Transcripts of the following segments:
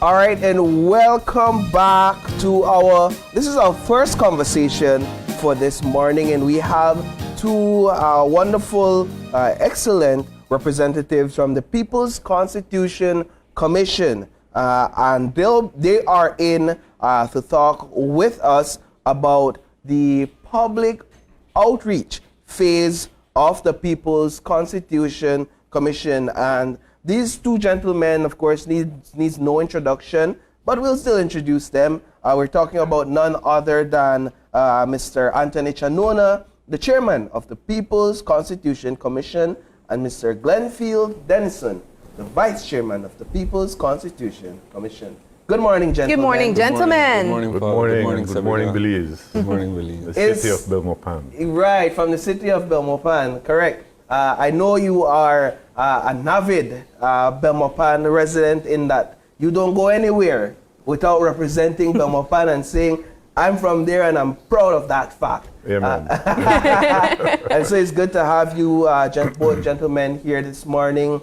All right, and welcome back to this is our first conversation for this morning, and we have two wonderful, excellent representatives from the People's Constitution Commission, and they are in to talk with us about the public outreach phase of the People's Constitution Commission. And these two gentlemen, of course, needs no introduction, but we'll still introduce them. We're talking about none other than Mr. Anthony Chanona, the chairman of the People's Constitution Commission, and Mr. Glenfield Denison, the vice chairman of the People's Constitution Commission. Good morning, gentlemen. Good morning, gentlemen. Good morning, Good morning, Belize. Good morning, Belize. The city of Belmopan. Right, from the city of Belmopan, correct. I know you are an avid Belmopan resident in that you don't go anywhere without representing Belmopan and saying, I'm from there and I'm proud of that fact. Yeah, man. And so it's good to have you both gentlemen here this morning.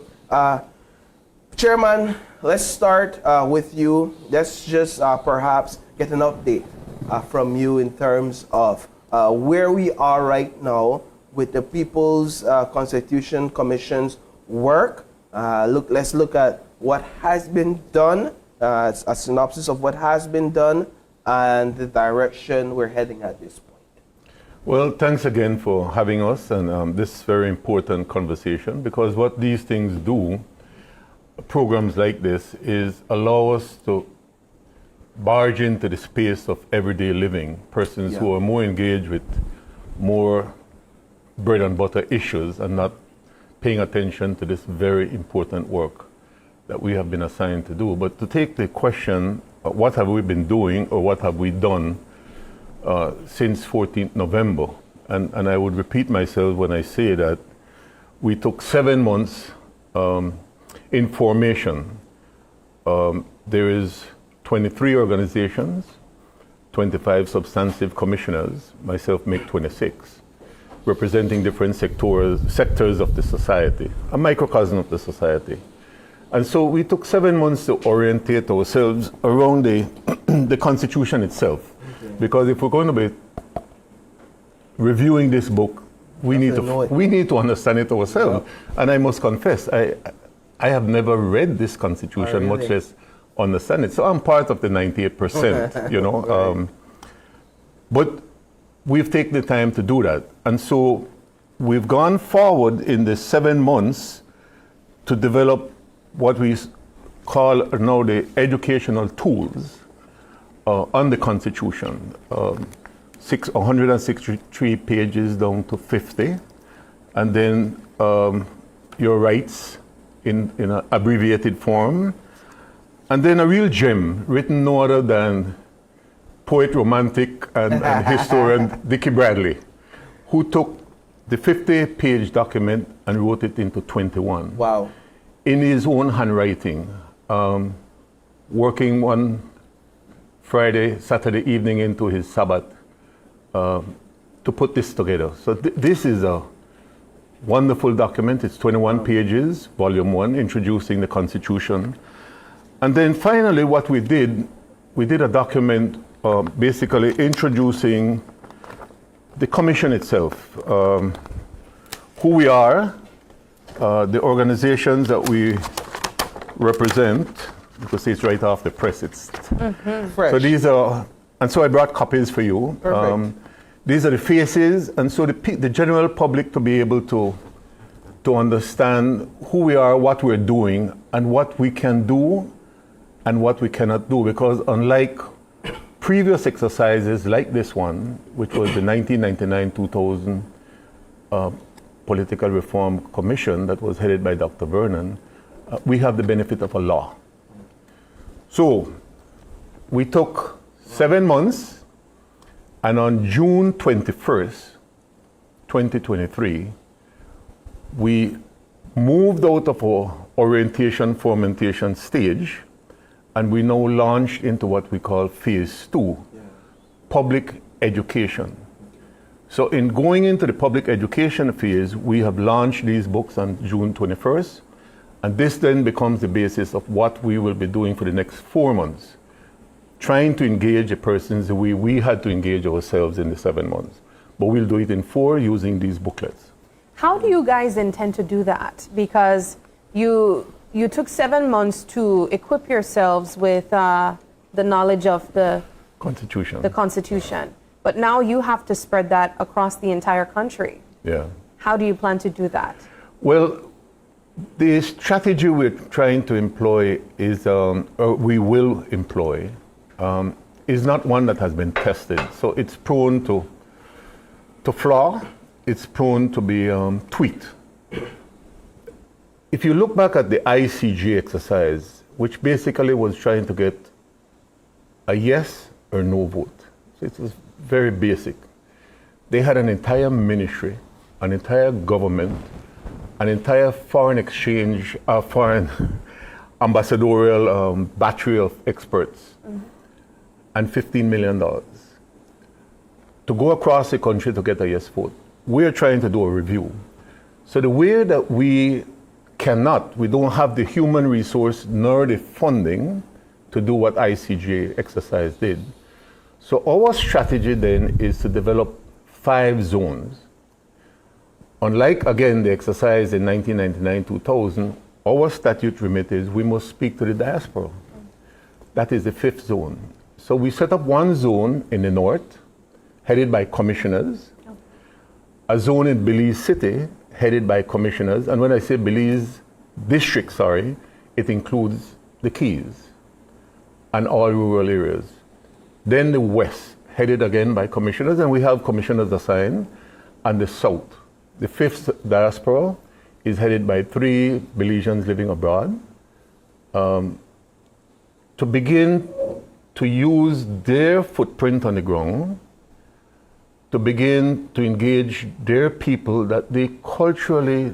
Chairman, let's start with you. Let's just perhaps get an update from you in terms of where we are right now with the People's Constitution Commission's work. Let's look at what has been done, a synopsis of what has been done, and the direction we're heading at this point. Well, thanks again for having us and this very important conversation, because what these things do, programs like this, is allow us to barge into the space of everyday living, persons who are more engaged with more bread and butter issues and not paying attention to this very important work that we have been assigned to do. But to take the question, what have we been doing or what have we done since 14th November? And I would repeat myself when I say that we took 7 months in formation. There is 23 organizations, 25 substantive commissioners, myself make 26, representing different sectors of the society, a microcosm of the society. And so we took 7 months to orientate ourselves around the Constitution itself. Okay. Because if we're going to be reviewing this book, we need to understand it ourselves. Yep. And I must confess, I have never read this Constitution, much less understand it. So I'm part of the 98%, you know. Right. But we've taken the time to do that. And so we've gone forward in the 7 months to develop what we call now the educational tools on the Constitution. 163 pages down to 50. And then your rights in an abbreviated form. And then a real gem written no other than poet, romantic, and historian Dickie Bradley, who took the 50-page document and wrote it into 21. Wow. In his own handwriting, working one Friday, Saturday evening into his Sabbath to put this together. So this is a wonderful document. It's 21 pages, volume 1, introducing the Constitution. And then finally what we did a document basically introducing the commission itself, who we are, the organizations that we represent, because it's right off the press. It's fresh. So these are, and so I brought copies for you. These are the faces, and so the general public to be able to understand who we are, what we're doing, and what we can do and what we cannot do. Because unlike previous exercises like this one, which was the 1999-2000 Political Reform Commission that was headed by Dr. Vernon, we have the benefit of a law. So we took 7 months, and on June 21st, 2023, we moved out of our orientation fomentation stage, and we now launched into what we call phase 2, public education. So in going into the public education phase, we have launched these books on June 21st, And this then becomes the basis of what we will be doing for the next 4 months, trying to engage a person the way we had to engage ourselves in the 7 months. But we'll do it in 4 using these booklets. How do you guys intend to do that? Because you took 7 months to equip yourselves with the knowledge of the Constitution. But now you have to spread that across the entire country. Yeah. How do you plan to do that? Well, the strategy we're trying to employ is, or we will employ, is not one that has been tested. So it's prone to flaw. It's prone to be tweaked. If you look back at the ICJ exercise, which basically was trying to get a yes or no vote. So it was very basic. They had an entire ministry, an entire government, an entire foreign exchange, foreign ambassadorial battery of experts, and $15 million to go across the country to get a yes vote. We're trying to do a review. So the way that we don't have the human resource nor the funding to do what ICJ exercise did. So our strategy then is to develop 5 zones. Unlike, again, the exercise in 1999-2000, our statute remit is we must speak to the diaspora. That is the 5th zone. So we set up 1 zone in the north, headed by commissioners, a zone in Belize City, headed by commissioners, and when I say Belize district, it includes the Keys and all rural areas. Then the west, headed again by commissioners, and we have commissioners assigned, and the south. The 5th diaspora is headed by 3 Belizeans living abroad, to begin to use their footprint on the ground, to begin to engage their people that they culturally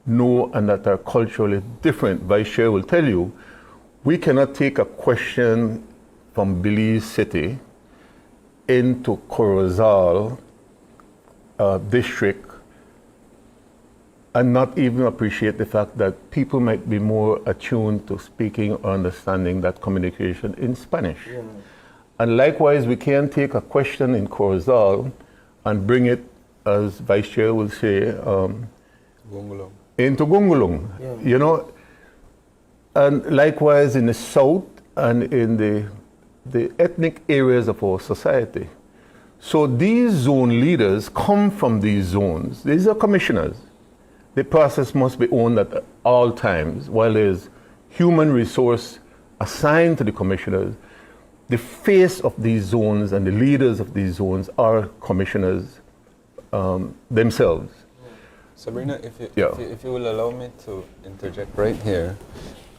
know and that are culturally different. Vice Chair will tell you, we cannot take a question from Belize City into Corozal district and not even appreciate the fact that people might be more attuned to speaking or understanding that communication in Spanish. Yeah. And likewise, we can't take a question in Corozal and bring it, as Vice Chair will say, into Gungulung. Yeah. You know, and likewise in the south and in the ethnic areas of our society. So these zone leaders come from these zones. These are commissioners. The process must be owned at all times. While there's human resource assigned to the commissioners, the face of these zones and the leaders of these zones are commissioners themselves. Sabrina, if you will allow me to interject right here,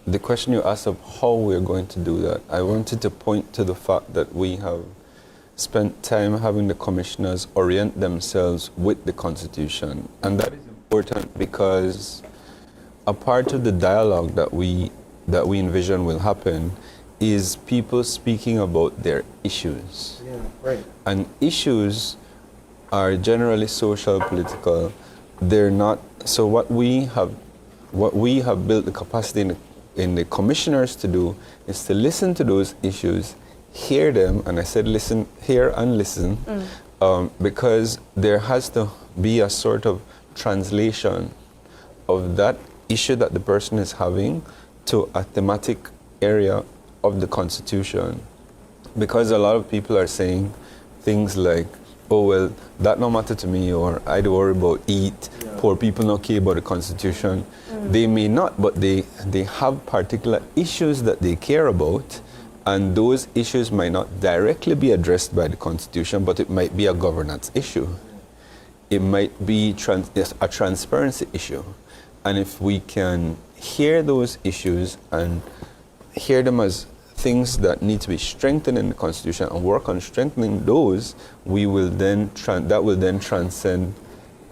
the question you asked of how we're going to do that, I wanted to point to the fact that we have spent time having the commissioners orient themselves with the Constitution. And that is important because a part of the dialogue that we envision will happen is people speaking about their issues. Yeah, right. And issues are generally social, political. They're not. So what we have built the capacity in the commissioners to do is to listen to those issues, hear them, and I said listen, hear and listen, because there has to be a sort of translation of that issue that the person is having to a thematic area of the Constitution. Because a lot of people are saying things like, oh, well, that no matter to me, or I do worry about poor people not care about the Constitution. They may not, but they have particular issues that they care about, and those issues might not directly be addressed by the Constitution, but it might be a governance issue. It might be a transparency issue. And if we can hear those issues and hear them as things that need to be strengthened in the Constitution and work on strengthening those, we will then that will then transcend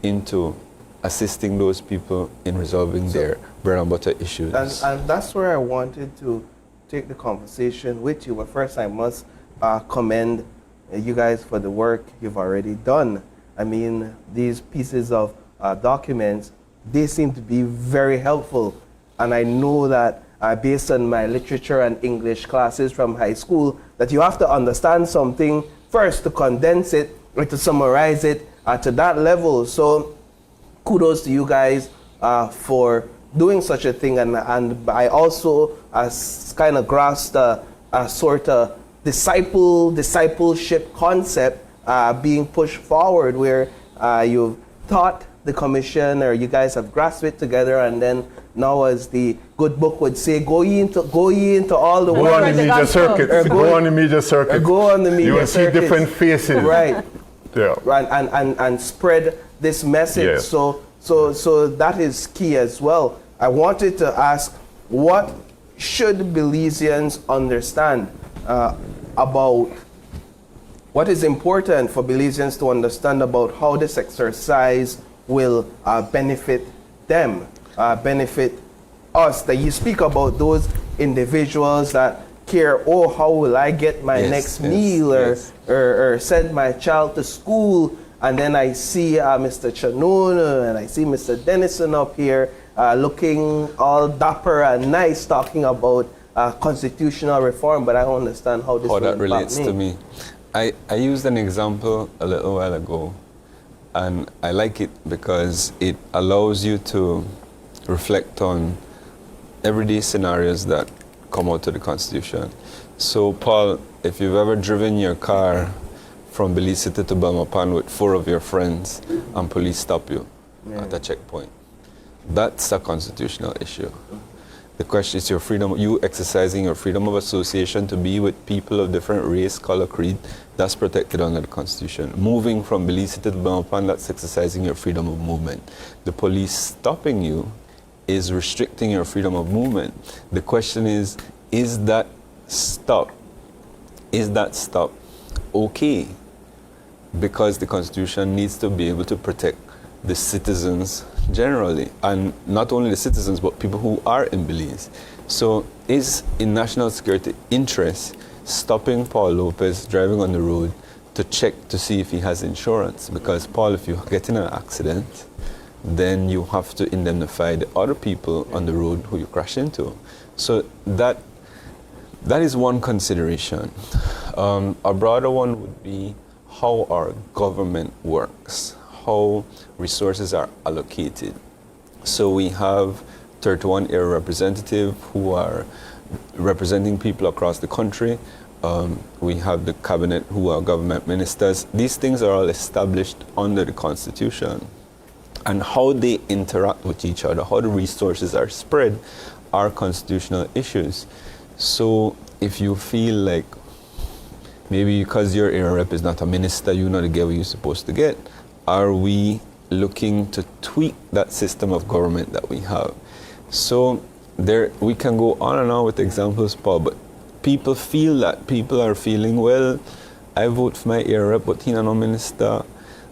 into assisting those people in resolving their bread and butter issues. And that's where I wanted to take the conversation with you. But first, I must commend you guys for the work you've already done. I mean, these pieces of documents, they seem to be very helpful and I know that based on my literature and English classes from high school, that you have to understand something first to condense it or to summarize it to that level. So kudos to you guys for doing such a thing, and I also kind of grasped a sort of discipleship concept being pushed forward, where you've taught the commission, or you guys have grasped it together, and then now, as the good book would say, go ye into all the world. Go on the media circuit. Go on the media circuit. Go on the media circuit. You will see different faces. Right. Yeah. And spread this message. Yeah. So that is key as well. I wanted to ask, what should Belizeans understand about, what is important for Belizeans to understand about how this exercise will benefit them, benefit us? That you speak about those individuals that care, oh, how will I get my next meal, or send my child to school, and then I see Mr. Chanona and I see Mr. Dennison up here looking all dapper and nice, talking about constitutional reform, but I don't understand how this that relates to me. I used an example a little while ago, and I like it because it allows you to reflect on everyday scenarios that come out of the Constitution. So, Paul, if you've ever driven your car from Belize City to Belmopan with 4 of your friends and police stop you at a checkpoint, that's a constitutional issue. The question is your freedom, you exercising your freedom of association to be with people of different race, color, creed, that's protected under the Constitution. Moving from Belize City to Belmopan, that's exercising your freedom of movement. The police stopping you is restricting your freedom of movement. The question is that stop okay? Because the Constitution needs to be able to protect the citizens generally, and not only the citizens, but people who are in Belize. So is in national security interest stopping Paul Lopez driving on the road to check to see if he has insurance? Because, Paul, if you get in an accident, then you have to indemnify the other people on the road who you crash into. So that is one consideration. A broader one would be how our government works, how resources are allocated. So we have 31 area representatives who are representing people across the country. We have the cabinet who are government ministers. These things are all established under the Constitution. And how they interact with each other, how the resources are spread, are constitutional issues. So if you feel like maybe because your area rep is not a minister, you're not get what you're supposed to get, are we looking to tweak that system of government that we have? So there, we can go on and on with examples, Paul, but people feel that. People are feeling, well, I vote for my area rep, but he's not a minister,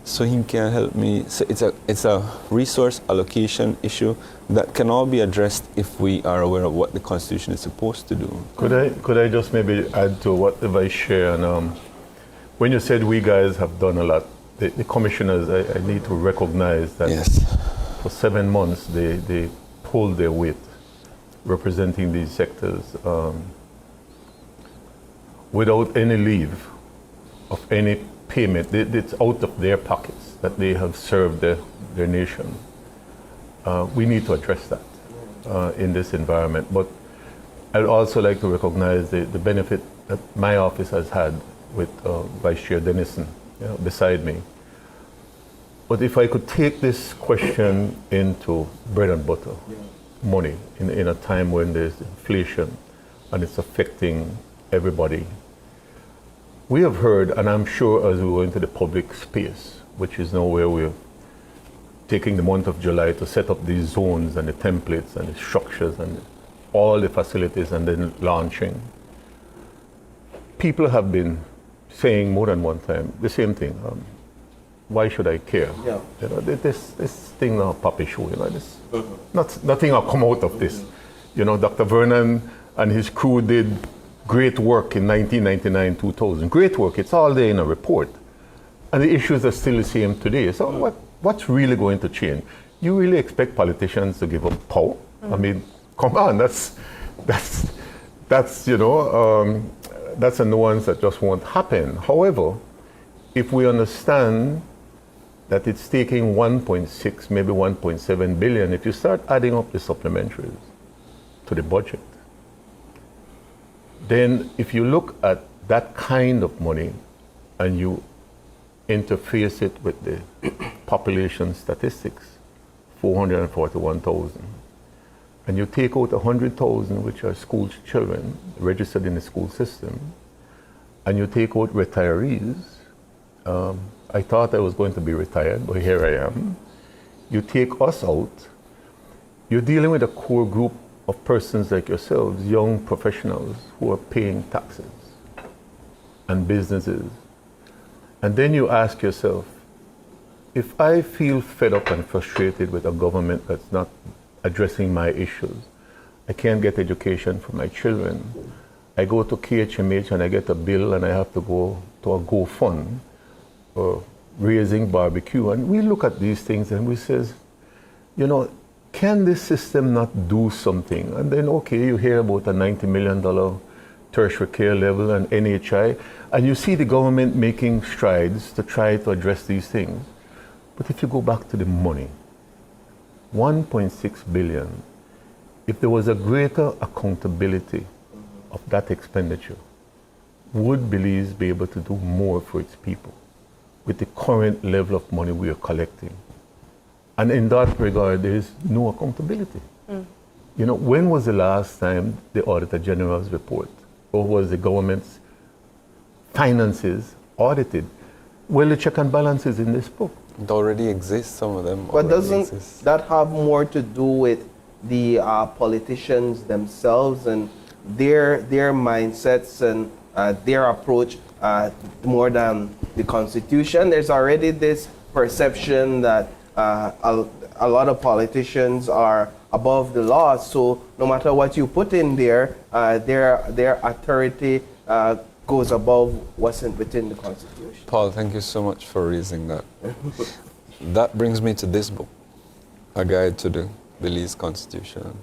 so he can't help me. So it's a resource allocation issue that can all be addressed if we are aware of what the Constitution is supposed to do. Could I just maybe add to what the Vice Chair, and when you said we guys have done a lot, the commissioners, I need to recognize that for 7 months they pulled their weight representing these sectors without any leave of any payment. It's out of their pockets that they have served their nation. We need to address that in this environment. But I'd also like to recognize the benefit that my office has had with Vice Chair Dennison beside me. But if I could take this question into bread and butter, money, in a time when there's inflation and it's affecting everybody. We have heard, and I'm sure as we go into the public space, which is now where we're taking the month of July to set up these zones and the templates and the structures and all the facilities and then launching. People have been saying more than one time the same thing. Why should I care? Yeah. You know, this thing now, puppy show. You know, nothing will come out of this. You know, Dr. Vernon and his crew did great work in 1999, 2000. Great work. It's all there in a report, and the issues are still the same today. So what's really going to change? You really expect politicians to give up power? I mean, Come on, that's that's a nuance that just won't happen. However, if we understand that it's taking 1.6, maybe 1.7 billion, if you start adding up the supplementaries to the budget, then if you look at that kind of money and you interface it with the population statistics, 441,000, and you take out 100,000, which are school children registered in the school system, and you take out retirees, I thought I was going to be retired, but here I am. You take us out, you're dealing with a core group of persons like yourselves, young professionals who are paying taxes and businesses. And then you ask yourself, if I feel fed up and frustrated with a government that's not addressing my issues, I can't get education for my children, I go to KHMH and I get a bill and I have to go to a GoFund or raising barbecue, and we look at these things and we says, can this system not do something? And then, okay, you hear about a $90 million tertiary care level and NHI, and you see the government making strides to try to address these things. But if you go back to the money, 1.6 billion, if there was a greater accountability of that expenditure, would Belize be able to do more for its people with the current level of money we are collecting? And in that regard, there is no accountability. When was the last time the Auditor General's report, or was the government's finances audited? Well, the check and balances in this book. It already exists, some of them. But doesn't that have more to do with the politicians themselves and their mindsets and their approach more than the Constitution? There's already this perception that a lot of politicians are above the law, so no matter what you put in there, their authority goes above what's within the Constitution. Paul, thank you so much for raising that. That brings me to this book, A Guide to the Belize Constitution.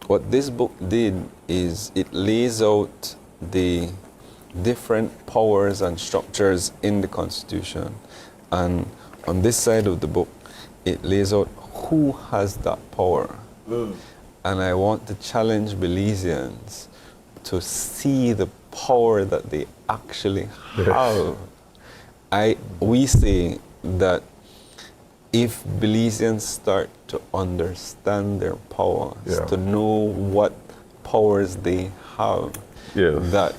What this book did is it lays out the different powers and structures in the Constitution. And on this side of the book, it lays out who has that power. And I want to challenge Belizeans to see the power that they actually have. We say that if Belizeans start to understand their powers, to know what powers they have, that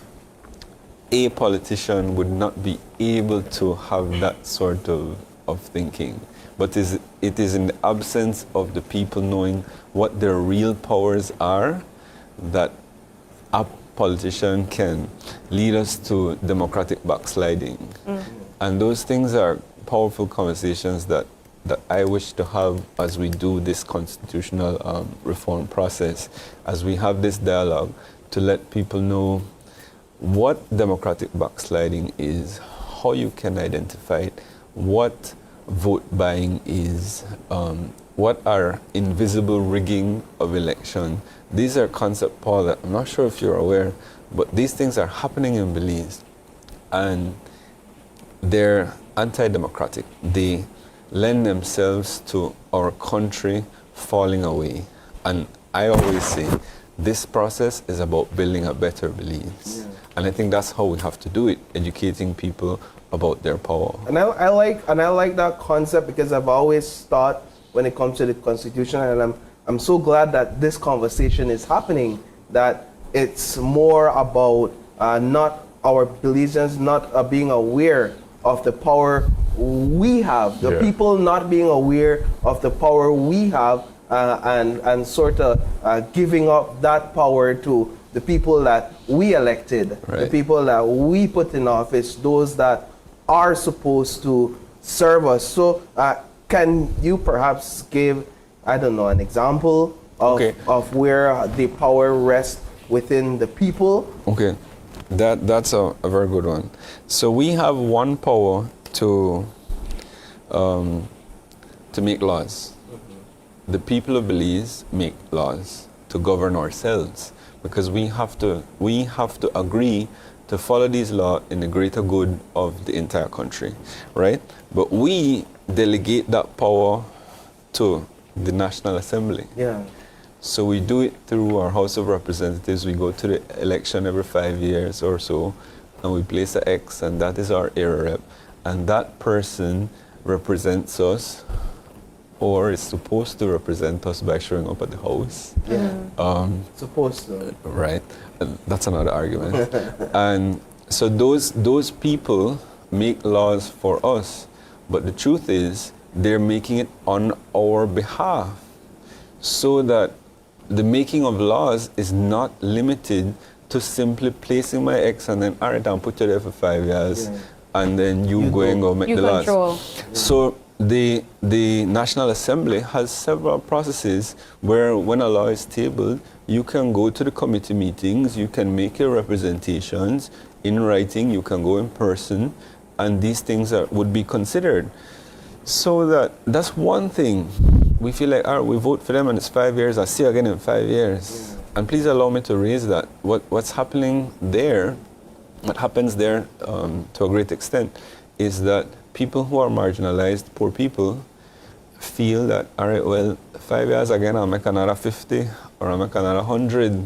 a politician would not be able to have that sort of thinking. But it is in the absence of the people knowing what their real powers are that a politician can lead us to democratic backsliding. And those things are powerful conversations that I wish to have as we do this constitutional reform process, as we have this dialogue, to let people know what democratic backsliding is, how you can identify it, what vote buying is, what are invisible rigging of election. These are concepts, Paul, that I'm not sure if you're aware, but these things are happening in Belize, and they're anti-democratic. They lend themselves to our country falling away. And I always say, this process is about building a better Belize. And I think that's how we have to do it, educating people about their power. And I like that concept, because I've always thought when it comes to the Constitution, and I'm so glad that this conversation is happening, that it's more about not our Belizeans not being aware of the power we have, the people not being aware of the power we have, and sort of giving up that power to the people that we elected, the people that we put in office, those that are supposed to serve us. So can you perhaps give, I don't know, an example of where the power rests within the people? Okay, that's a very good one. So we have one power to make laws. The people of Belize make laws to govern ourselves, because we have to agree to follow these laws in the greater good of the entire country, right? But we delegate that power to the National Assembly. Yeah. So we do it through our House of Representatives. We go to the election every 5 years or so, and we place an X, and that is our area rep. And that person represents us, or is supposed to represent us by showing up at the House. Yeah. Supposed to. Right. That's another argument. And so those people make laws for us, but the truth is they're making it on our behalf, so that the making of laws is not limited to simply placing my X and then, all right, I'll put you there for 5 years, and then you go and go make You the control. laws. So the National Assembly has several processes where, when a law is tabled, you can go to the committee meetings, you can make your representations in writing, you can go in person, and these things would be considered. So that's one thing. We feel like, all right, we vote for them and it's 5 years, I'll see you again in 5 years. And please allow me to raise that. What's happening there, what happens there to a great extent, is that people who are marginalized, poor people, feel that, all right, well, 5 years again, I'll make another 50 or I'll make another 100.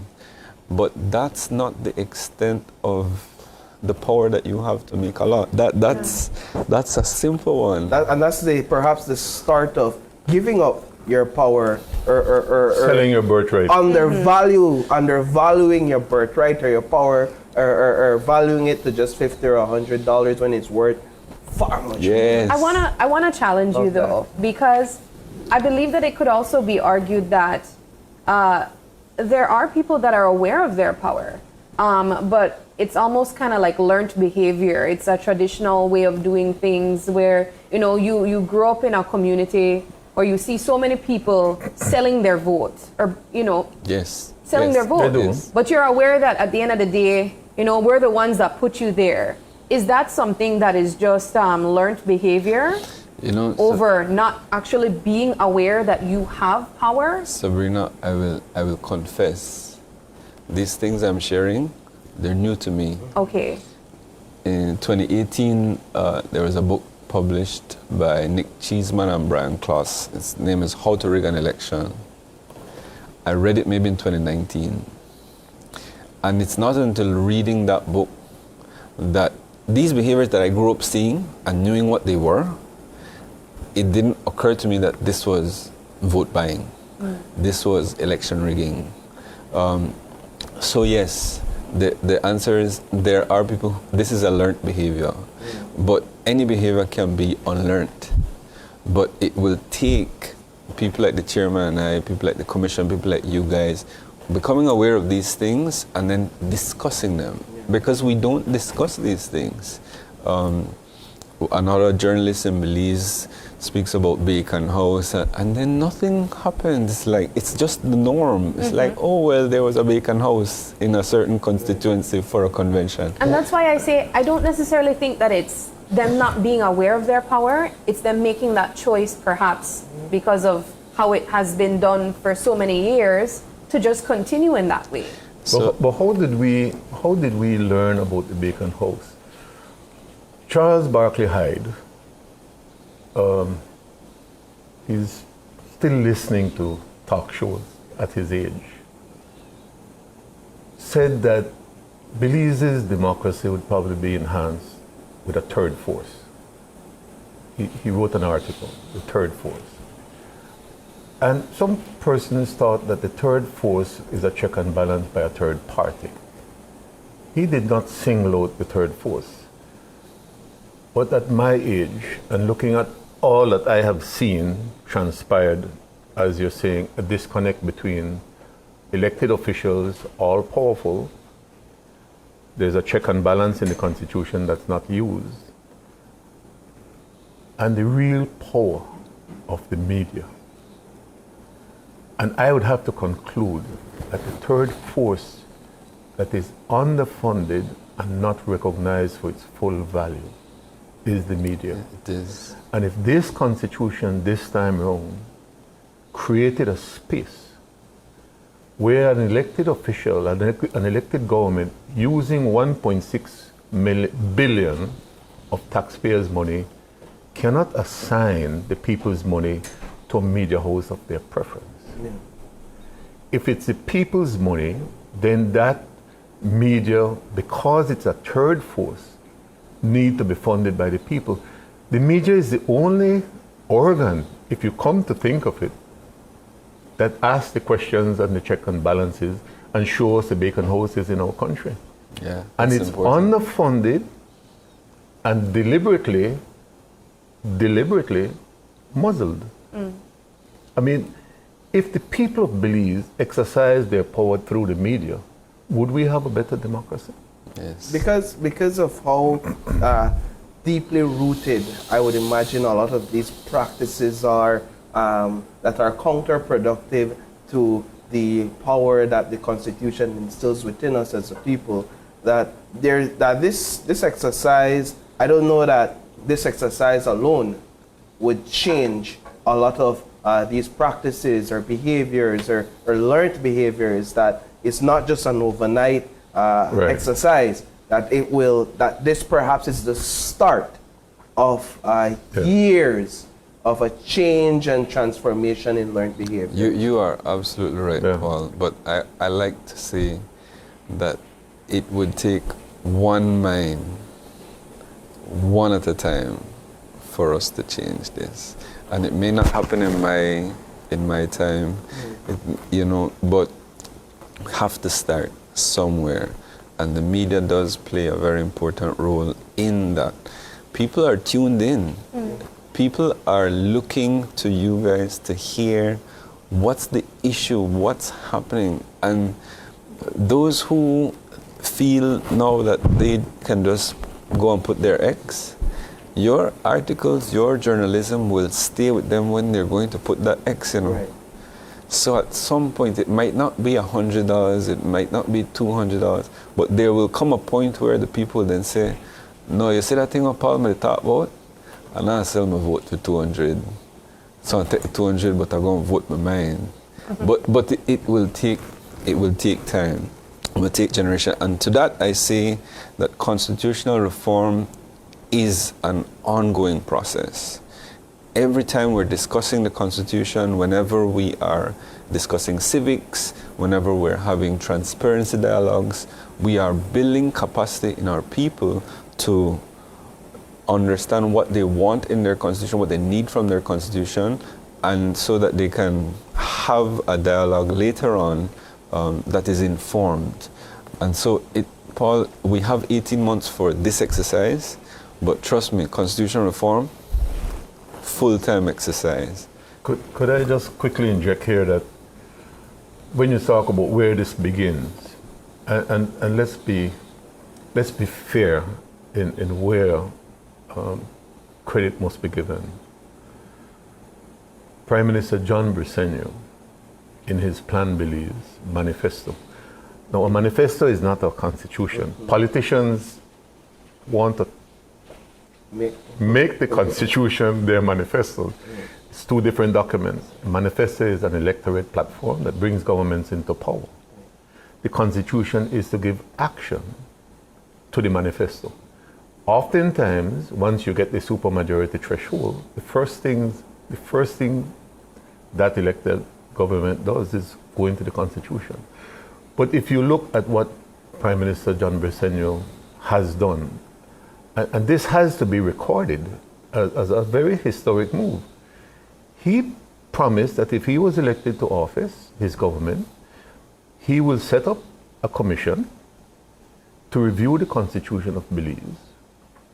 But that's not the extent of the power that you have to make a law. That's a simple one. And that's perhaps the start of giving up your power or Selling your birthright. undervaluing your birthright or your power or valuing it to just $50 or $100 when it's worth far much Yes. I wanna challenge you though, because I believe that it could also be argued that there are people that are aware of their power, but it's almost kind of like learned behavior. It's a traditional way of doing things where, you know, you grow up in a community or you see so many people selling their vote, or, you know, selling their vote. Yes. But you're aware that at the end of the day, you know, we're the ones that put you there. Is that something that is just learned behavior, You know, over not actually being aware that you have power? Sabrina, I will confess, these things I'm sharing, they're new to me. Okay. In 2018, there was a book published by Nick Cheeseman and Brian Kloss. Its name is How to Rig an Election. I read it maybe in 2019. And it's not until reading that book that these behaviors that I grew up seeing and knowing what they were, it didn't occur to me that this was vote buying. This was election rigging. So yes, the answer is there are people, this is a learned behavior. But any behavior can be unlearned. But it will take people like the chairman and I, people like the commission, people like you guys, becoming aware of these things and then discussing them. Because we don't discuss these things. Another journalist in Belize speaks about Bacon House, and then nothing happens. Like, it's just the norm. It's like, oh, well, there was a Bacon House in a certain constituency for a convention. And that's why I say I don't necessarily think that it's them not being aware of their power. It's them making that choice, perhaps, because of how it has been done for so many years, to just continue in that way. So, But how did we learn about the Bacon House? Charles Barkley Hyde, he's still listening to talk shows at his age, said that Belize's democracy would probably be enhanced with a third force. He wrote an article, the third force. And some persons thought that the third force is a check and balance by a third party. He did not single out the third force. But at my age, and looking at all that I have seen transpired, as you're saying, a disconnect between elected officials, all powerful, there's a check and balance in the Constitution that's not used, and the real power of the media. And I would have to conclude that the third force that is underfunded and not recognized for its full value is the media. it is. And if this Constitution this time around created a space where an elected official, an elected government, using 1.6 billion of taxpayers' money, cannot assign the people's money to a media house of their preference. Yeah. If it's the people's money, then that media, because it's a third force, need to be funded by the people. The media is the only organ, if you come to think of it, that asks the questions and the check and balances and shows the bacon houses in our country. Yeah, and it's important. Underfunded and deliberately muzzled. I mean, if the people of Belize exercise their power through the media, would we have a better democracy? Yes. Because of how deeply rooted, I would imagine, a lot of these practices are that are counterproductive to the power that the Constitution instills within us as a people. That this exercise, I don't know that this exercise alone would change a lot of these practices or behaviors or learned behaviors. That it's not just an overnight exercise. That this perhaps is the start of years of a change and transformation in learned behavior. You are absolutely right, Paul. But I like to say that it would take one mind, one at a time, for us to change this. And it may not happen in my time, but have to start somewhere. And the media does play a very important role in that. People are tuned in. People are looking to you guys to hear what's the issue, what's happening. And those who feel now that they can just go and put their X, your articles, your journalism will stay with them when they're going to put that X, Right. So at some point, it might not be $100, it might not be $200, but there will come a point where the people then say, no, you see that thing on Paul me talk about? And I sell my vote for 200. So I take the 200, but I'm going to vote my mind. But it will take time. It will take generation. And to that I say that constitutional reform is an ongoing process. Every time we're discussing the Constitution, whenever we are discussing civics, whenever we're having transparency dialogues, we are building capacity in our people to understand what they want in their Constitution, what they need from their Constitution, and so that they can have a dialogue later on that is informed. And so, Paul, we have 18 months for this exercise, but trust me, constitutional reform, full-time exercise. Could I just quickly inject here that when you talk about where this begins, and let's be fair in where credit must be given. Prime Minister John Briceño, in his Plan Belize manifesto. Now, a manifesto is not a constitution. Politicians want to make the Constitution their manifesto. It's two different documents. A manifesto is an electorate platform that brings governments into power. The Constitution is to give action to the manifesto. Oftentimes, once you get the supermajority threshold, the first thing that elected government does is go into the Constitution. But if you look at what Prime Minister John Briceño has done, and this has to be recorded as a very historic move. He promised that if he was elected to office, his government, he will set up a commission to review the Constitution of Belize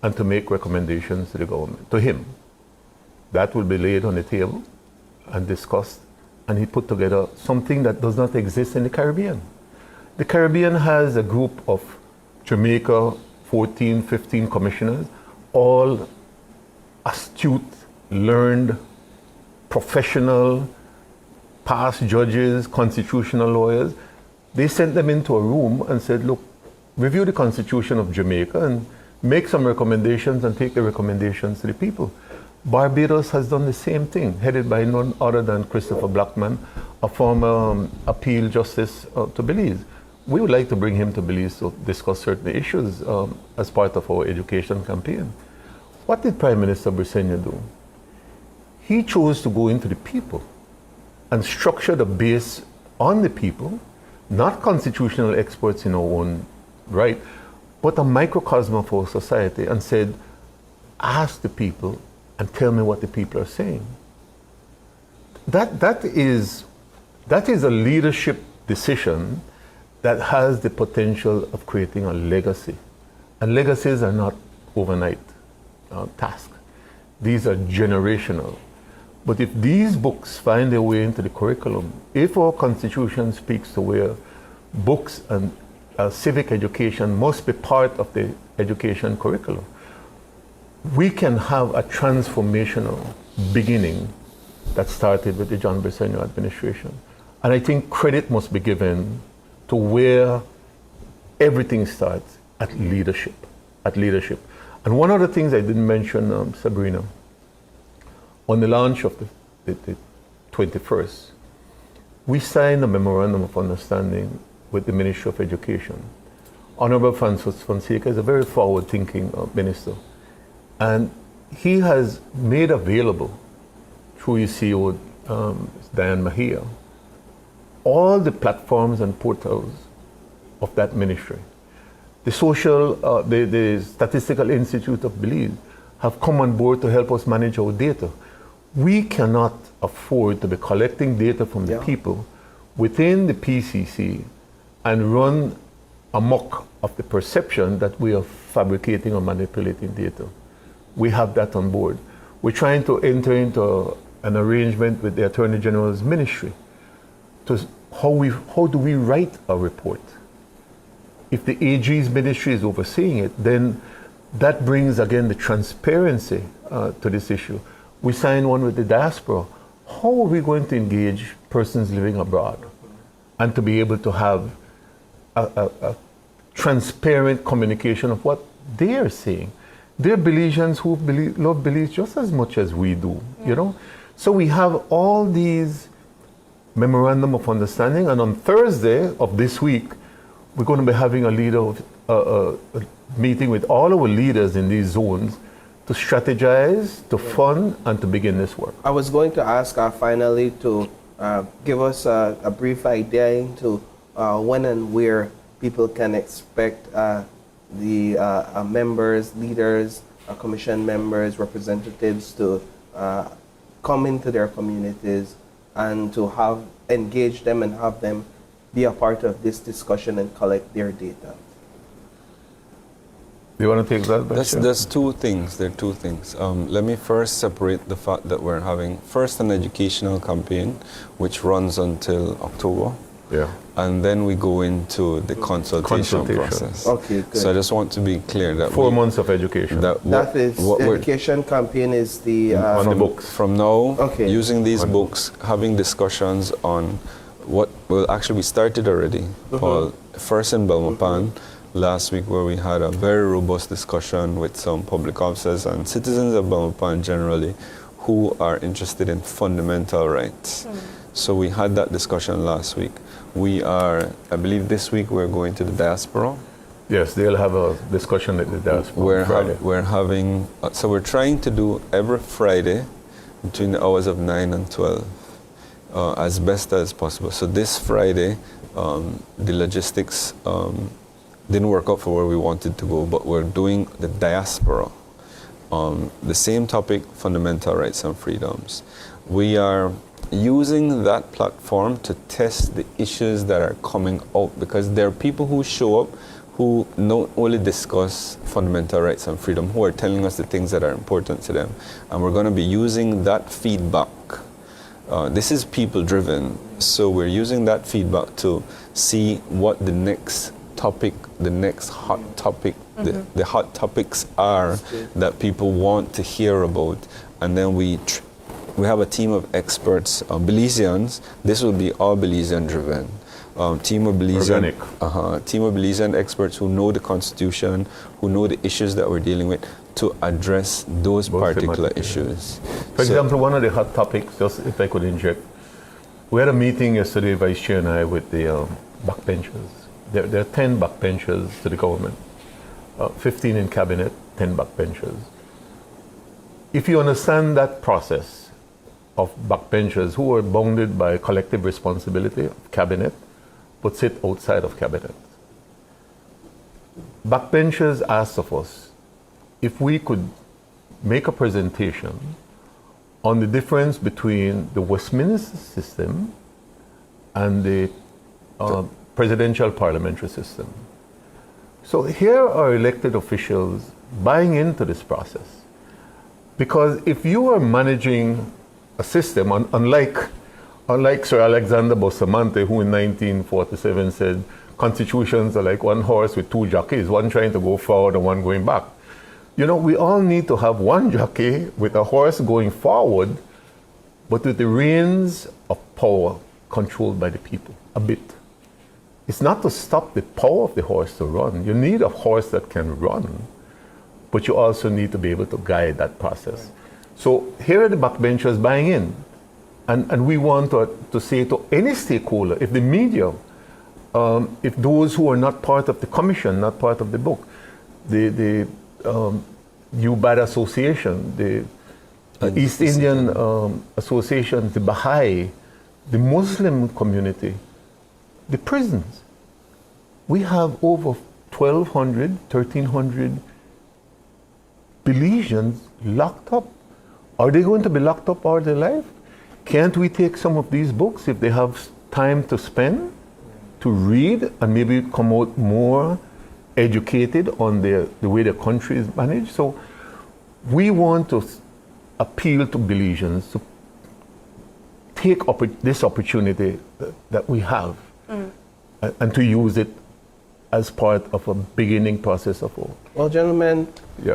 and to make recommendations to the government, to him. That will be laid on the table and discussed, and he put together something that does not exist in the Caribbean. The Caribbean has a group of Jamaica, 14, 15 commissioners, all astute, learned, professional, past judges, constitutional lawyers. They sent them into a room and said, look, review the Constitution of Jamaica and make some recommendations and take the recommendations to the people. Barbados has done the same thing, headed by none other than Christopher Blackman, a former appeal justice to Belize. We would like to bring him to Belize to discuss certain issues as part of our education campaign. What did Prime Minister Briceño do? He chose to go into the people and structure the base on the people, not constitutional experts in our own right, but a microcosm of our society, and said, ask the people and tell me what the people are saying. That is a leadership decision that has the potential of creating a legacy. And legacies are not overnight tasks. These are generational. But if these books find their way into the curriculum, if our Constitution speaks to where books and civic education must be part of the education curriculum, we can have a transformational beginning that started with the John Briceño administration. And I think credit must be given to where everything starts, at leadership. And one of the things I didn't mention, Sabrina, on the launch of the 21st, we signed a memorandum of understanding with the Ministry of Education. Honorable Francis Fonseca is a very forward-thinking minister, and he has made available through his CEO, Diane Mejia, all the platforms and portals of that ministry. The Statistical Institute of Belize have come on board to help us manage our data. We cannot afford to be collecting data from the people within the PCC and run amok of the perception that we are fabricating or manipulating data. We have that on board. We're trying to enter into an arrangement with the Attorney General's ministry to how do we write a report. If the AG's ministry is overseeing it, then that brings again the transparency to this issue. We signed one with the diaspora. How are we going to engage persons living abroad and to be able to have a transparent communication of what they are saying? They're Belizeans who love Belize just as much as we do, you know? So we have all these memorandum of understanding, and on Thursday of this week, we're going to be having a meeting with all our leaders in these zones to strategize, to fund, and to begin this work. I was going to ask finally to give us a brief idea into when and where people can expect the members, leaders, commission members, representatives to come into their communities and to engage them and have them be a part of this discussion and collect their data. Do you want to take that? There's two things. There are two things. Let me first separate the fact that we're having first an educational campaign, which runs until October. Yeah. And then we go into the consultation process. Okay, good. So I just want to be clear that 4 months of education. The education campaign is the on the books. From now, using these books, having discussions on what will actually we started already. Called first in Belmopan last week, where we had a very robust discussion with some public officers and citizens of Belmopan generally who are interested in fundamental rights. So we had that discussion last week. We are, I believe this week we're going to the diaspora. Yes, they'll have a discussion at the diaspora. We're having, so we're trying to do every Friday between the hours of 9 and 12 as best as possible. So this Friday, the logistics didn't work out for where we wanted to go, but we're doing the diaspora. The same topic, fundamental rights and freedoms. We are using that platform to test the issues that are coming out, because there are people who show up who not only discuss fundamental rights and freedom, who are telling us the things that are important to them. And we're going to be using that feedback. This is people driven, so we're using that feedback to see what the next topic, the next hot topic, the hot topics are that people want to hear about. And then we have a team of experts, Belizeans. This will be all Belizean driven. Team of Belizean experts who know the Constitution, who know the issues that we're dealing with, to address those particular issues. For example, one of the hot topics, just if I could inject, We had a meeting yesterday, Vice Chair and I, with the backbenchers. There are 10 backbenchers to the government, 15 in cabinet, 10 backbenchers. If you understand that process of backbenchers who are bounded by collective responsibility of cabinet, but sit outside of cabinet. Backbenchers asked of us if we could make a presentation on the difference between the Westminster system and the presidential parliamentary system. So here are elected officials buying into this process. Because if you are managing a system, unlike Sir Alexander Bustamante, who in 1947 said, constitutions are like one horse with two jockeys, one trying to go forward and one going back. You know, we all need to have one jockey with a horse going forward, but with the reins of power controlled by the people, a bit. It's not to stop the power of the horse to run. You need a horse that can run, but you also need to be able to guide that process. So here are the backbenchers buying in. And we want to say to any stakeholder, if the media, if those who are not part of the commission, not part of the book, the UBAD Association, the East Indian Association, the Baha'i, the Muslim community, the prisons. We have over 1,200, 1,300 Belizeans locked up. Are they going to be locked up all their life? Can't we take some of these books, if they have time to spend, to read and maybe come out more educated on the way the country is managed? So we want to appeal to Belizeans to take this opportunity that we have and to use it as part of a beginning process of all. Well, gentlemen, we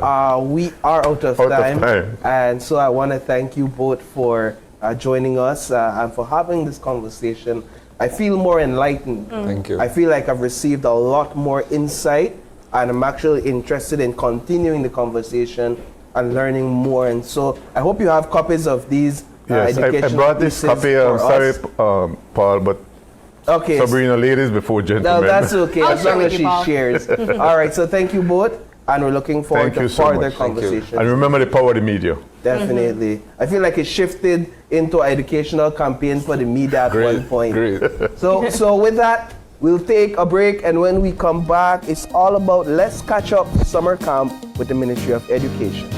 are out of time. And so I want to thank you both for joining us and for having this conversation. I feel more enlightened. Thank you. I feel like I've received a lot more insight, and I'm actually interested in continuing the conversation and learning more. And so I hope you have copies of these educational I brought this copy. I'm sorry, Paul, but okay, Sabrina, ladies before gentlemen. No, that's okay, I'll as long share as with she you, Paul. shares. All right, so thank you both, and we're looking forward to further conversations. And remember the power of the media. Definitely. I feel like it shifted into an educational campaign for the media at one point. Great. So with that, we'll take a break, and when we come back, it's all about Let's Catch Up Summer Camp with the Ministry of Education.